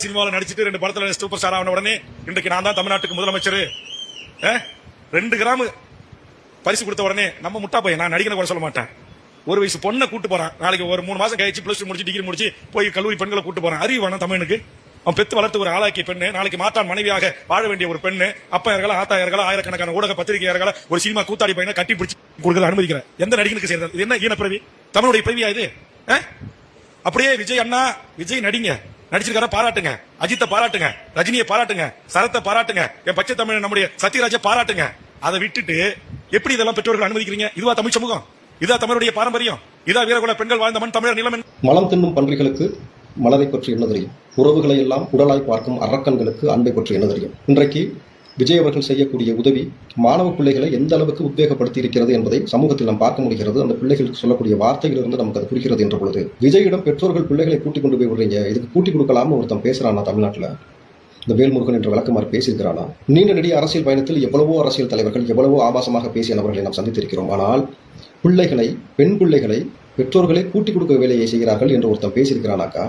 சினிமாவில் நடிச்சிட்டு 2 படத்துல சூப்பர் ஸ்டார் ஆன உடனே இன்றைக்கு நான் தான் தமிழ்நாட்டுக்கு முதலமைச்சர் 2 கிராம் பரிசு கொடுத்த உடனே நம்ம முட்டா பையன், நான் நடிகனை கூட சொல்ல மாட்டேன். 1 வயசு பொண்ணை கூட்டு போறான், நாளைக்கு ஒரு 3 மாசம் கழிச்சு +2 முடிச்சு டிகிரி முடிச்சு போய் கல்லூரி பெண்களை கூட்டு போறான். அறிவு வேணும் தமிழனுக்கு. அவன் பெத்து வளர்த்து ஒரு ஆளாக்கிய பெண்ணு, நாளைக்கு மாற்றான் மனைவியாக வாழ வேண்டிய ஒரு பெண்ணு, அப்பா ஆத்தாயர்களா ஆயிரக்கணக்கான ஊடக பத்திரிகையாளர்களா ஒரு சினிமா கூத்தாடி பையனை கட்டி பிடிச்சி கொடுக்கறது அனுமதிக்கிறேன். எந்த நடிகனுக்கு சேர்ந்தது? இது என்ன ஈன பிறவி? தமிழுடைய பிறவியா இது? அப்படியே விஜய் அண்ணா, விஜய் நடிங்க, நடிச்சிருக்கார பாராட்டுங்க, அஜித்தை பாராட்டுங்க, ரஜினியை பாராட்டுங்க, சரத்தை பாராட்டுங்க, என் பச்சை தமிழ் நம்முடைய சத்யராஜை பாராட்டுங்க. அதை விட்டுட்டு எப்படி இதெல்லாம் பெற்றோர்கள் அனுமதிக்கிறீங்க? இதுவா தமிழ் சமூகம்? இதா தமிழுடைய பாரம்பரியம்? இதா வீரகுல பெண்கள் வாழ்ந்த மண் தமிழர் நிலம்? மலம் தின்னும் பன்றிகளுக்கு மலரை பற்றி என்ன தெரியும்? உறவுகளை எல்லாம் உடலாய் பார்க்கும் அரக்கன்களுக்கு அன்பை பற்றி என்ன தெரியும்? இன்றைக்கு விஜய் அவர்கள் செய்யக்கூடிய உதவி மாணவ பிள்ளைகளை எந்த அளவுக்கு உத்வேகப்படுத்தி இருக்கிறது என்பதை சமூகத்தில் நாம் பார்க்க முடிகிறது. அந்த பிள்ளைகளுக்கு சொல்லக்கூடிய வார்த்தைகளிலிருந்து நமக்கு அது புரிகிறது என்ற பொழுது, விஜயிடம் பெற்றோர்கள் பிள்ளைகளை கூட்டிக் கொண்டு போய் விடுறீங்க, இதுக்கு கூட்டிக் கொடுக்கலாம்னு ஒருத்தன் பேசுறானா தமிழ்நாட்டில்? இந்த வேல்முருகன் என்ற விளக்கமாறு பேசியிருக்கிறானா? நீண்ட நெடிய அரசியல் பயணத்தில் எவ்வளவோ அரசியல் தலைவர்கள் எவ்வளவோ ஆபாசமாக பேசிய நபர்களை நாம் சந்தித்திருக்கிறோம். ஆனால் பிள்ளைகளை, பெண் பிள்ளைகளை பெற்றோர்களே கூட்டிக் கொடுக்க வேலையை செய்கிறார்கள் என்று ஒருத்தன் பேசியிருக்கிறானாக்கா,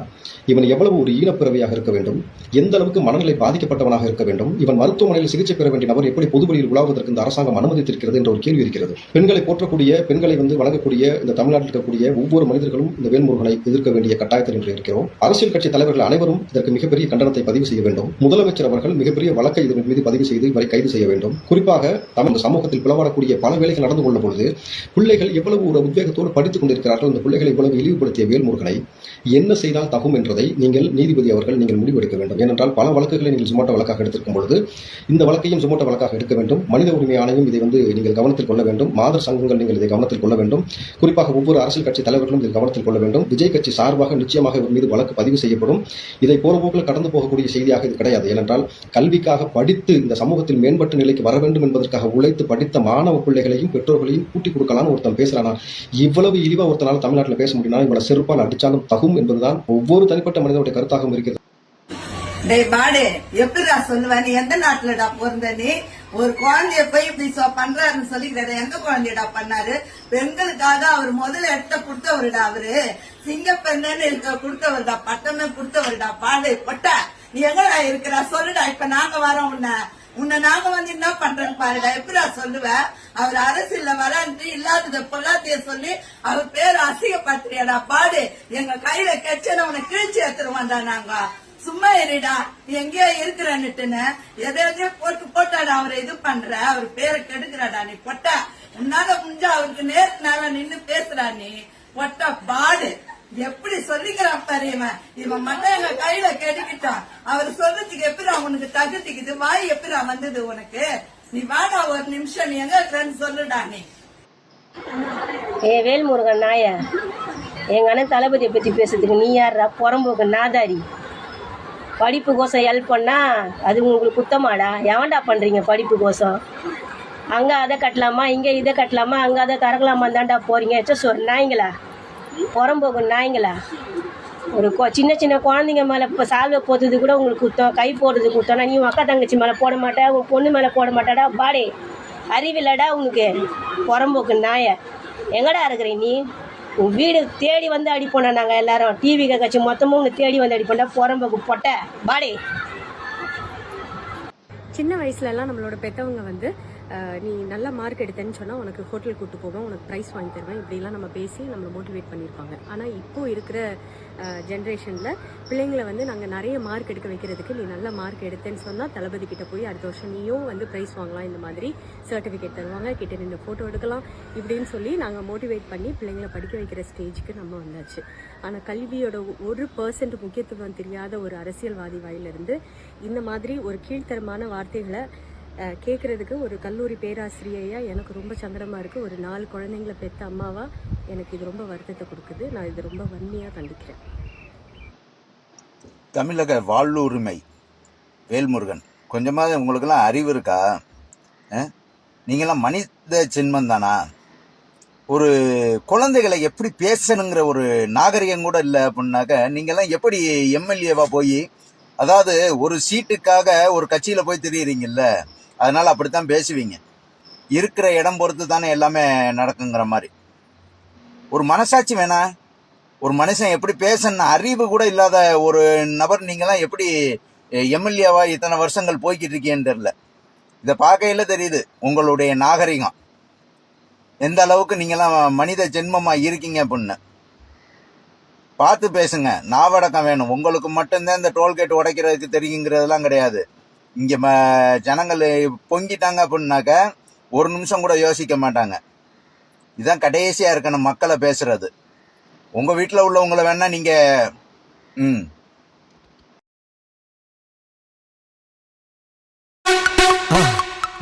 இவன் எவ்வளவு ஒரு ஈனப்பிறவியாக இருக்க வேண்டும், எந்த அளவுக்கு மனநிலை பாதிக்கப்பட்டவனாக இருக்க வேண்டும், இவன் மருத்துவமனையில் சிகிச்சை பெற வேண்டிய நபர் எப்படி பொதுவெளியில் உலாவதற்கு இந்த அரசாங்கம் அனுமதித்திருக்கிறது என்ற ஒரு கேள்வி இருக்கிறது. பெண்களை போற்றக்கூடிய, பெண்களை வழங்கக்கூடிய இந்த தமிழ்நாட்டில் இருக்கக்கூடிய ஒவ்வொரு மனிதர்களும் இந்த வேல்முருகனை எதிர்க்க வேண்டிய கட்டாயத்தில் இன்று இருக்கிறோம். அரசியல் கட்சி தலைவர்கள் அனைவரும் இதற்கு மிகப்பெரிய கண்டனத்தை பதிவு செய்ய வேண்டும். முதலமைச்சர் அவர்கள் மிகப்பெரிய வழக்கை இதன் மீது பதிவு செய்து இவரை கைது செய்ய வேண்டும். குறிப்பாக தமிழ் சமூகத்தில் பிளவாடக்கூடிய பல வேலைகள் நடந்து கொள்ளும் பொழுது பிள்ளைகள் எவ்வளவு ஒரு உத்வேகத்தோடு படித்துக் கொண்டிருக்கிறார்கள். இந்த பிள்ளைகளை இவ்வளவு இழிவுபடுத்திய வேல்முருகனை என்ன செய்தால் தகும் என்பதை நீங்கள் நீதிபதி அவர்கள் நீங்கள் முடிவெடுக்க வேண்டும். ஏனென்றால் பல வழக்குகளை நீங்கள் சுமோட்டோ வழக்காக எடுத்திருக்கும் பொழுது இந்த வழக்கையும் சுமோட்டோ வழக்காக எடுக்க வேண்டும். மனித உரிமை ஆணையம் இதை நீங்கள் கவனத்தில் கொள்ள வேண்டும். மாதர் சங்கங்கள் நீங்கள் இதை கவனத்தில் கொள்ள வேண்டும். குறிப்பாக ஒவ்வொரு அரசியல் கட்சி தலைவர்களும் இதை கவனத்தில் கொள்ள வேண்டும். விஜய் கட்சி சார்பாக நிச்சயமாக இவர் மீது வழக்கு பதிவு செய்யப்படும். இதை போறபோக்கில் கடந்து போகக்கூடிய செய்தியாக இது கிடையாது. ஏனென்றால் கல்விக்காக படித்து இந்த சமூகத்தில் மேம்பட்ட நிலைக்கு வர வேண்டும் என்பதற்காக உழைத்து படித்த மாணவ பிள்ளைகளையும் பெற்றோர்களையும் கூட்டிக் கொடுக்கலாம்னு ஒருத்தன் பேசுறானா? இவ்வளவு இழிவா ஒருத்தனால தமிழ்நாட்டில் பேச முடியும்னா இவனை செருப்பால் அடிச்சாலும் தகும் என்பதுதான் ஒவ்வொரு தனிப்பட்ட மனிதனுடைய கருத்தாகவும் இருக்கிறது. எப்படிடா சொல்லுவேன்? நீ எந்த நாட்டுலடா பிறந்த? நீ ஒரு குழந்தைய போய் இப்படி பண்றாருன்னு சொல்லிக்கிறாரு. எந்த குழந்தையடா பண்ணாரு? பெண்களுக்காக அவர் முதல்ல எடுத்த கொடுத்தவருடா. அவரு சிங்கப்பெண்ணு கொடுத்தவருடா, பட்டமே கொடுத்தவருடா. பாடு பொட்டா, நீ எங்கடா இருக்கிறா சொல்லுடா. இப்ப நாங்க வரோம், உன்னை நாங்க என்ன பண்றேன்னு பாருடா. எப்படிடா சொல்லுவ? அவர் அரசியல்ல வரான்ட்டு இல்லாதத பொல்லாத்தைய சொல்லி அவர் பேர் அசிங்கப்படுத்துறியாடா. பாடு, எங்க கையில கெச்சன உன்னை கிழிச்சு எடுத்துருவான்டா. நாங்க சும்மா இருடா, நீ எங்கேயோ இருக்கிறன்னுட்டுன்னு எதையோ போட்டாடா. அவரை இது பண்ற, அவர் பேரை கெடுக்கிறாடா. நீ பொட்டா, உன்னால முடிஞ்சா அவருக்கு நேருக்கு நேரா நின்னு பேசுறா. நீ பொட்டா பாடு, எப்படி சொல்லிக்கிறான் பாரு. இவன் மட்டும் எங்க கையில கெடுக்கிட்டான். அவர் சொல்றதுக்கு எப்படி உனக்கு தகுதிக்குது? வாய் எப்படி வந்தது உனக்கு? நீ வாடா ஒரு நிமிஷம், நீ எங்க இருக்கிறன்னு சொல்லுடா. நீ வேல்முருகன் நாய எங்க அண்ணன் தளபதியை பத்தி பேசுறதுக்கு நீ யாரா? புறம்போக்கு நாதாரி. படிப்பு கோசம் ஹெல்ப் பண்ணா அது உங்களுக்கு குத்தமாடா? எவன்டா பண்றீங்க படிப்பு கோசம்? அங்க அதை கட்டலாமா, இங்க இதை கட்டலாமா, அங்க அதை திறக்கலாமா தான்டா போறீங்க. ஒரு நாய்ங்களா, புறம்போக்கு நாய்ங்களா? ஒரு சின்ன சின்ன குழந்தைங்க மேலே இப்போ சால்வை போடுறது கூட உங்களுக்கு குத்தம், கை போடுறது குத்தம்னா நீ அக்கா தங்கச்சி மேலே போட மாட்டா, உன் பொண்ணு மேலே போட மாட்டாடா. பாடே, அறிவில்லடா உனக்கு? புறம்போக்கு நாய, எங்கடா இருக்கிற நீ? உன் வீடு தேடி வந்து அடிப்போனா நாங்கள் எல்லாரும் டிவி கட்சி மொத்தமும் உன்னை தேடி வந்து அடிப்போண்டா. புறம்போக்கு பொட்டை பாடே. சின்ன வயசுலலாம் நம்மளோட பெற்றவங்க நீ நல்ல மார்க் எடுத்தேன்னு சொன்னால் உனக்கு ஹோட்டல் கூட்டு போவேன், உனக்கு ப்ரைஸ் வாங்கி தருவேன், இப்படிலாம் நம்ம பேசி நம்மளை மோட்டிவேட் பண்ணியிருப்பாங்க. ஆனால் இப்போது இருக்கிற ஜென்ரேஷனில் பிள்ளைங்களை நாங்கள் நிறைய மார்க் எடுக்க வைக்கிறதுக்கு, நீ நல்ல மார்க் எடுத்தேன்னு சொன்னால் தளபதி கிட்ட போய் அடுத்த வருஷம் நீயும் ப்ரைஸ் வாங்கலாம், இந்த மாதிரி சர்டிஃபிகேட் தருவாங்க, கிட்ட நின்று ஃபோட்டோ எடுக்கலாம், இப்படின்னு சொல்லி நாங்கள் மோட்டிவேட் பண்ணி பிள்ளைங்களை படிக்க வைக்கிற ஸ்டேஜுக்கு நம்ம வந்தாச்சு. ஆனால் கல்வியோட 1% முக்கியத்துவம் தெரியாத ஒரு அரசியல்வாதி வாயிலிருந்து இந்த மாதிரி ஒரு கீழ்த்தரமான வார்த்தைகளை கேட்குறதுக்கு ஒரு கல்லூரி பேராசிரியையா எனக்கு ரொம்ப சங்கடமாக இருக்குது. ஒரு 4 குழந்தைங்களை பெற்ற அம்மாவா எனக்கு இது ரொம்ப வருத்தத்தை கொடுக்குது. நான் இது ரொம்ப வன்மையாக கண்டிக்கிறேன். தமிழக வாழ்வுரிமை வேல்முருகன், கொஞ்சமாவது உங்களுக்கெல்லாம் அறிவு இருக்கா? நீங்களாம் மனித ஜென்மம் தானா? ஒரு குழந்தைகளை எப்படி பேசணுங்கிற ஒரு நாகரிகம் கூட இல்லை அப்படின்னாக்க நீங்கள்லாம் எப்படி எம்எல்ஏவா போய், அதாவது ஒரு சீட்டுக்காக ஒரு கட்சியில் போய் தெரியுறீங்கல்ல, அதனால அப்படித்தான் பேசுவீங்க. இருக்கிற இடம் பொறுத்து தானே எல்லாமே நடக்குங்கிற மாதிரி. ஒரு மனசாட்சி வேணா? ஒரு மனுஷன் எப்படி பேசணும்னு அறிவு கூட இல்லாத ஒரு நபர் நீங்களாம் எப்படி எம்எல்ஏவா இத்தனை வருஷங்கள் போய்கிட்டு இருக்கீங்கன்னு தெரியல. இதை பார்க்கையில தெரியுது உங்களுடைய நாகரிகம் எந்த அளவுக்கு நீங்களாம் மனித ஜென்மமா இருக்கீங்க அப்படின்னு. பார்த்து பேசுங்க, நாவடக்கம் வேணும். உங்களுக்கு மட்டும்தான் இந்த டோல்கேட் உடைக்கிறதுக்கு தெரியுங்கிறதுலாம் கிடையாது. இங்க ஜனங்கள் பொங்கிட்டாங்க அப்படின்னாக்க ஒரு நிமிஷம் கூட யோசிக்க மாட்டாங்க. இதுதான் கடைசியா இருக்கணும் மக்களை பேசுறது. உங்க வீட்டில் உள்ளவங்களை வேணா நீங்க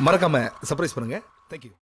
மறக்காம சர்ப்ரைஸ் பண்ணுங்க. தேங்க்யூ.